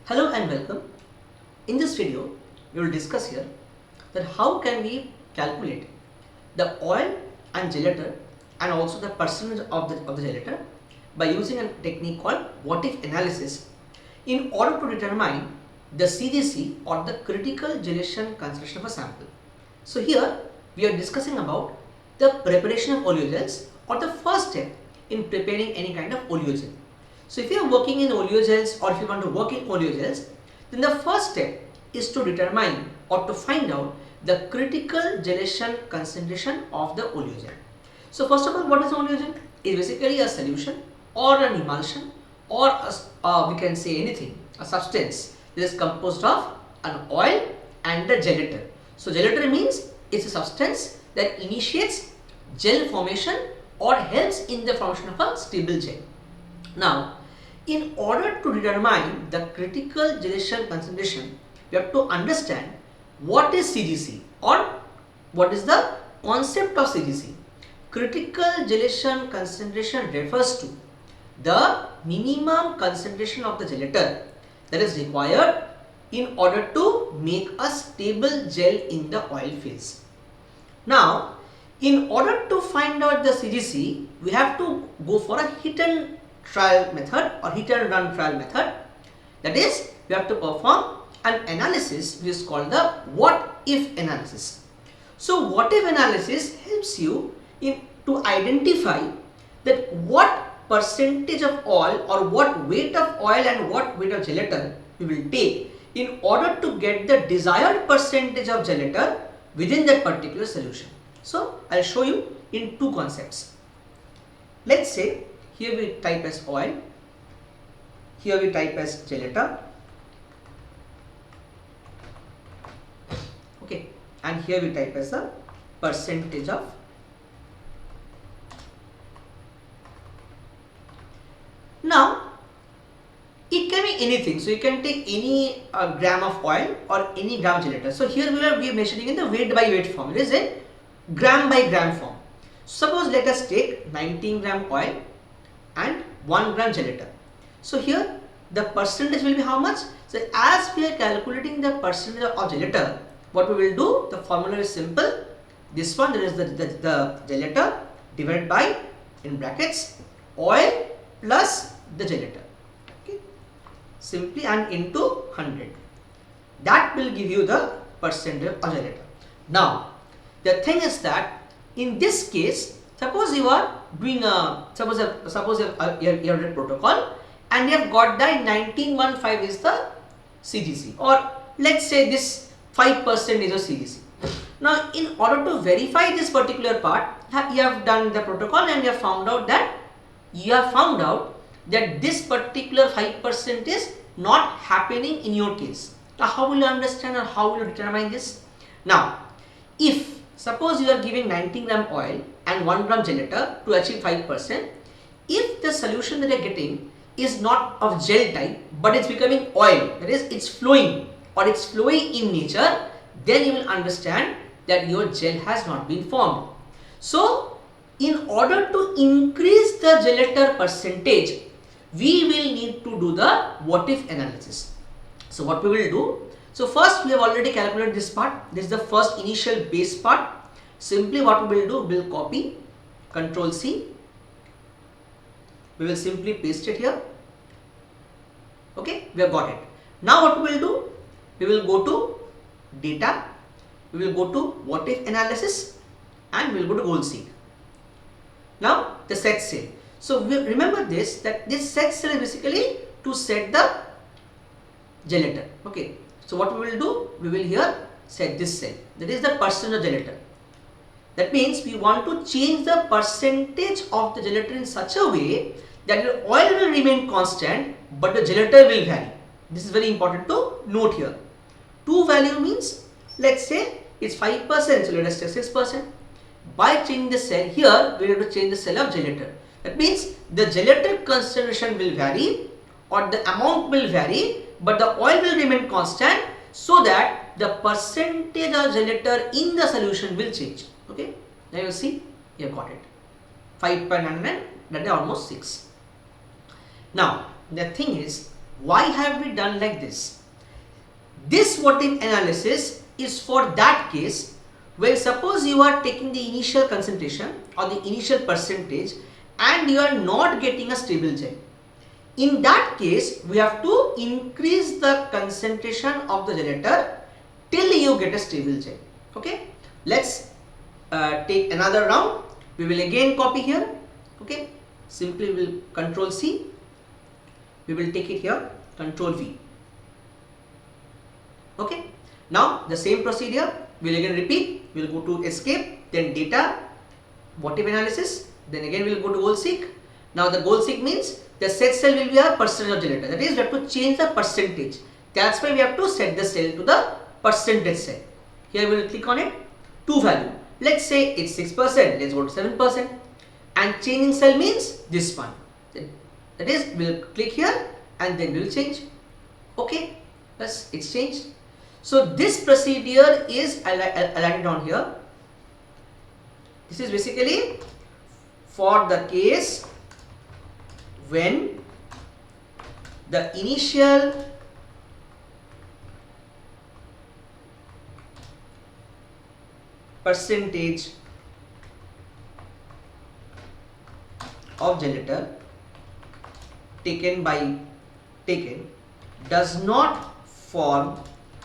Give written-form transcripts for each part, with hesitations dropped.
Hello and welcome. In this video, we will discuss here that how can we calculate the oil and gelator and also the percentage of the gelator by using a technique called what if analysis in order to determine the CGC or the critical gelation concentration of a sample. So here we are discussing about the preparation of oleogels or the first step in preparing any kind of oleogel. So if you are working in oleogels or if you want to work in oleogels, then the first step is to determine or to find out the critical gelation concentration of the oleogel. So first of all, what is oleogen? It is basically a solution or an emulsion or we can say anything, a substance that is composed of an oil and the gelator. So gelator means it's a substance that initiates gel formation or helps in the formation of a stable gel. Now, in order to determine the critical gelation concentration, we have to understand what is CGC or what is the concept of CGC. Critical gelation concentration refers to the minimum concentration of the gelator that is required in order to make a stable gel in the oil phase. Now, in order to find out the CGC, we have to go for a hit and trial method or hit and run trial method. That is, we have to perform an analysis which is called the what if analysis. So what if analysis helps you to identify that what percentage of oil or what weight of oil and what weight of gelator we will take in order to get the desired percentage of gelator within that particular solution. So I'll show you in two concepts. Let's say here we type as oil, here we type as gelator, okay, and here we type as the percentage of. Now it can be anything, so you can take any gram of oil or any gram of gelator. So here we are measuring in the weight by weight form, it is in gram by gram form. Suppose let us take 19 gram oil and 1 gram gelator. So here the percentage will be how much? So as we are calculating the percentage of gelator, what we will do, the formula is simple. This one, there is the gelator divided by, in brackets, oil plus the gelator, okay, simply, and into 100. That will give you the percentage of gelator. Now the thing is that in this case, suppose you are doing a suppose you have a protocol and you have got that 1915 is the CGC, or let's say this 5% is a CGC. Now in order to verify this particular part, you have done the protocol and you have found out that this particular 5% is not happening in your case. Now how will you understand or how will you determine this? Now if suppose you are giving 19 gram oil and 1 gram gelator to achieve 5%, if the solution that you are getting is not of gel type but it's becoming oil, that is it's flowing or it's flowing in nature, then you will understand that your gel has not been formed. So in order to increase the gelator percentage, we will need to do the what if analysis. So what we will do, so first we have already calculated this part. This is the first initial base part. Simply what we will do, we will copy, Control C, we will simply paste it here, okay, we have got it. Now what we will do, we will go to data, we will go to what if analysis, and we will go to goal seek. Now the set cell. So we remember this, that this set cell is basically to set the gelator, okay. So what we will do, we will here set this cell, that is the percentage of gelator. That means we want to change the percentage of the gelator in such a way that the oil will remain constant but the gelator will vary. This is very important to note here. Two value means, let's say it's 5%, so let us take 6%. By changing the cell here, we have to change the cell of gelator. That means the gelator concentration will vary or the amount will vary, but the oil will remain constant, so that the percentage of gelator in the solution will change. Okay, now you see, you have got it, 5.99, that is almost 6. Now the thing is, Why have we done like this? This what if analysis is for that case where suppose you are taking the initial concentration or the initial percentage and you are not getting a stable gel. In that case, we have to increase the concentration of the gelator till you get a stable gel. Okay, let's take another round. We will again copy here. Okay, simply we will Control C. We will take it here, Control V. Okay, now the same procedure we will again repeat. We will go to escape, then data, what if analysis, then again we will go to goal seek. Now the goal seek means the set cell will be a percentage of gelator. That is, we have to change the percentage. That's why we have to set the cell to the percentage cell. Here we will click on it, to value. Let's say it's 6%, let's go to 7%. And changing cell means this one. That is, we will click here and then we will change. Okay, yes, it's changed. So this procedure is aligned on here. This is basically for the case when the initial percentage of gelator taken does not form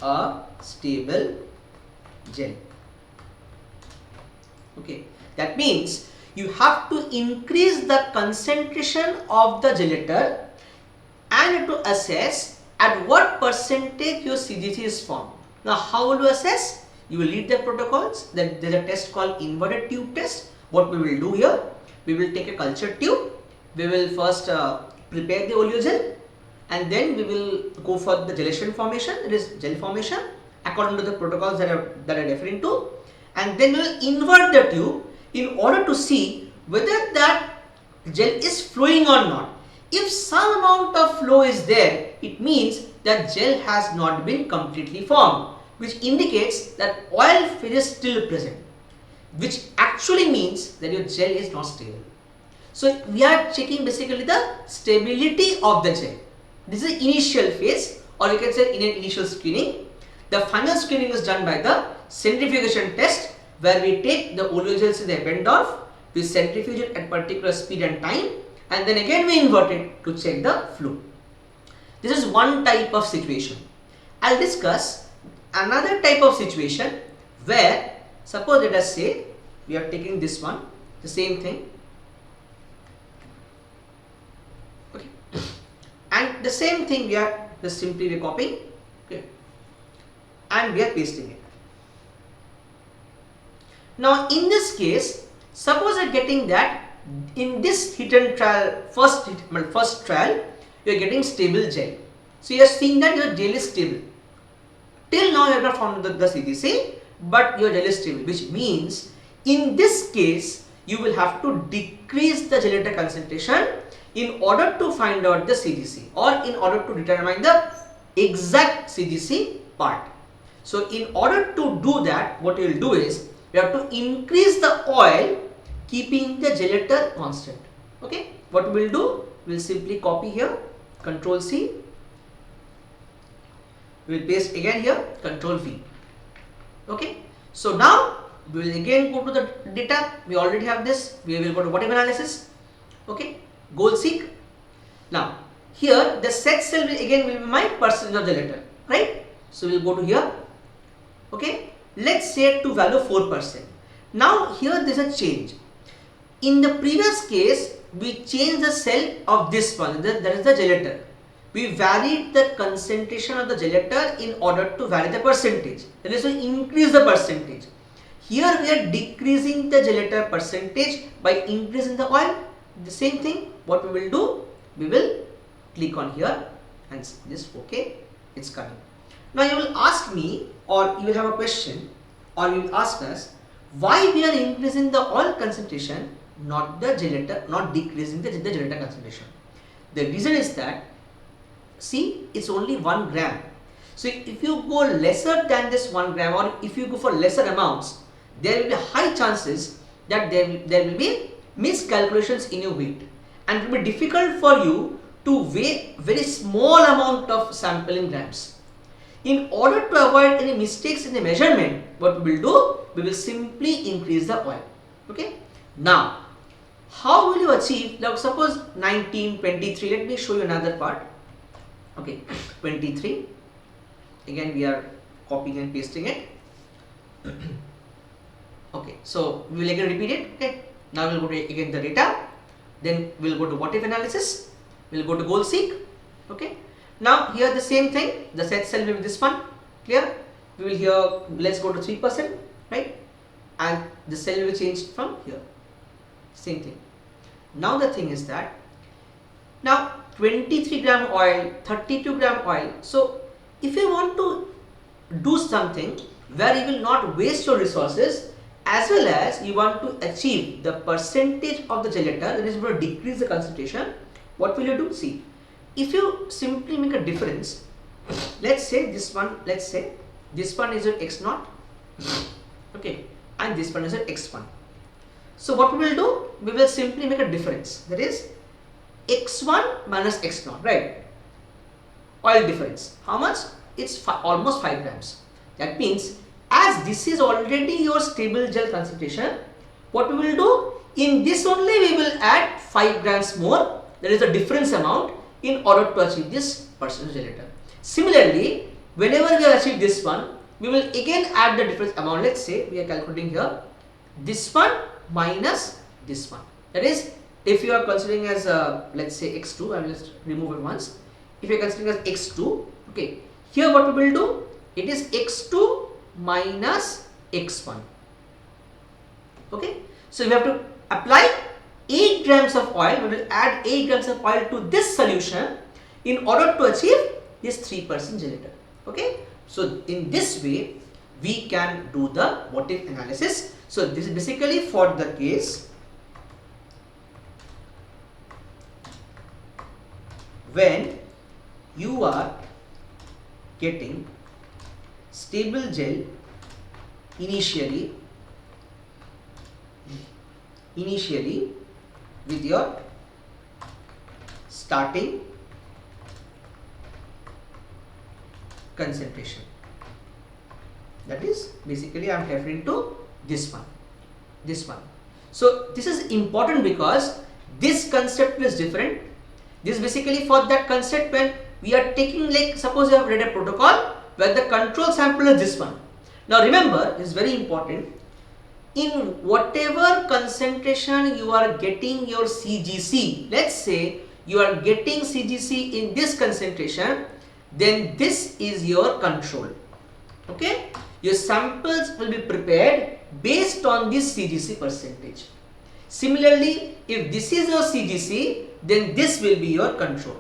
a stable gel. Okay, that means you have to increase the concentration of the gelator and to assess at what percentage your CGC is formed. Now how will you assess? You will read the protocols. Then there is a test called inverted tube test. What we will do here, we will take a culture tube. We will first prepare the oleogel and then we will go for the gelation formation, that is gel formation according to the protocols that I referring to, and then we will invert the tube in order to see whether that gel is flowing or not. If some amount of flow is there, it means that gel has not been completely formed, which indicates that oil phase is still present, which actually means that your gel is not stable. So we are checking basically the stability of the gel. This is initial phase, or you can say in an initial screening. The final screening is done by the centrifugation test, where we take the oleogels in the Eppendorf, we centrifuge it at particular speed and time, and then again we invert it to check the flow. This is one type of situation. I'll discuss another type of situation where, suppose let us say we are taking this one, the same thing, okay, and the same thing we are just simply copying, okay, and we are pasting it. Now in this case, suppose I am getting that in this hit and trial, first trial, you are getting stable gel. So you are seeing that your gel is stable. Till now you have not found the CGC, but your gel is stable, which means in this case you will have to decrease the gelator concentration in order to find out the CGC, or in order to determine the exact CGC part. So in order to do that, what you will do is you have to increase the oil keeping the gelator constant. Okay, what we will do, we will simply copy here, Control C, we will paste again here, Control V. Okay, so now we will again go to the data. We already have this. We will go to what if analysis. Okay, goal seek. Now here the set cell will again be my percentage of gelator, right? So we will go to here. Okay, let's say to value 4%. Now here there is a change. In the previous case, we changed the cell of this one, that is the gelator. We varied the concentration of the gelator in order to vary the percentage. That is to increase the percentage. Here we are decreasing the gelator percentage by increasing the oil. The same thing, what we will do, we will click on here and this, okay, it's coming. Now you will ask me, or you will have a question, or you will ask us, why we are increasing the oil concentration, not the gelator, not decreasing the gelator concentration. The reason is that, see, it's only 1 gram. So if you go lesser than this 1 gram, or if you go for lesser amounts, there will be high chances that there will be miscalculations in your weight, and it will be difficult for you to weigh very small amount of sample in grams. In order to avoid any mistakes in the measurement, what we will do, we will simply increase the oil. Okay. Now, how will you achieve, like suppose 19, 23, let me show you another part. Okay, 23, again we are copying and pasting it. Okay, so we will again repeat it. Okay, now we will go to again the data, then we will go to what if analysis, we will go to goal seek. Okay, now here the same thing, the set cell will be this one, clear? We will here, let's go to 3%, right? And the cell will change from here, same thing. Now the thing is that, now 23 gram oil, 32 gram oil. So if you want to do something where you will not waste your resources, as well as you want to achieve the percentage of the gelator that is going to decrease the concentration, what will you do? See, if you simply make a difference, let's say this one, this one is your x0, okay, and this one is your x1. So what we will do, we will simply make a difference, that is x1 minus x0, right? Oil difference, how much? It's almost 5 grams. That means, as this is already your stable gel concentration, what we will do, in this only we will add 5 grams more, that is the difference amount, in order to achieve this percentage gelator. Similarly, whenever we have achieved this one, we will again add the difference amount. Let's say we are calculating here this one minus this one. That is, if you are considering as let's say x2, I will just remove it once. If you are considering as x2, okay, here what we will do, it is x2 minus x1. Okay, so we have to apply 8 grams of oil. We will add 8 grams of oil to this solution in order to achieve this 3% gelator. Okay, so in this way we can do the what if analysis. So this is basically for the case when you are getting stable gel initially with your starting concentration. That is basically I am referring to this one. So this is important because this concept is different. This is basically for that concept when we are taking, like suppose you have read a protocol where the control sample is this one. Now remember, it is very important, in whatever concentration you are getting your CGC, let's say you are getting CGC in this concentration, then this is your control. Okay, your samples will be prepared based on this CGC percentage. Similarly, if this is your CGC, then this will be your control.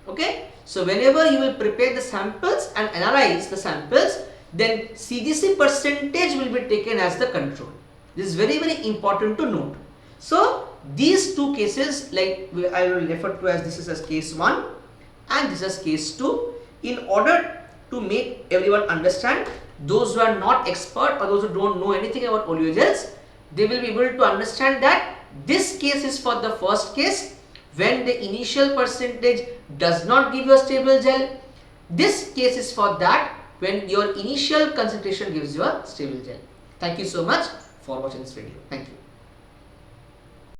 Okay, so whenever you will prepare the samples and analyze the samples, then CGC percentage will be taken as the control. This is very, very important to note. So these two cases, like I will refer to as this is as case 1 and this is case 2, in order to make everyone understand, those who are not expert or those who don't know anything about oleogels, they will be able to understand that this case is for the first case when the initial percentage does not give you a stable gel. This case is for that when your initial concentration gives you a stable gel. Thank you so much for watching this video. Thank you.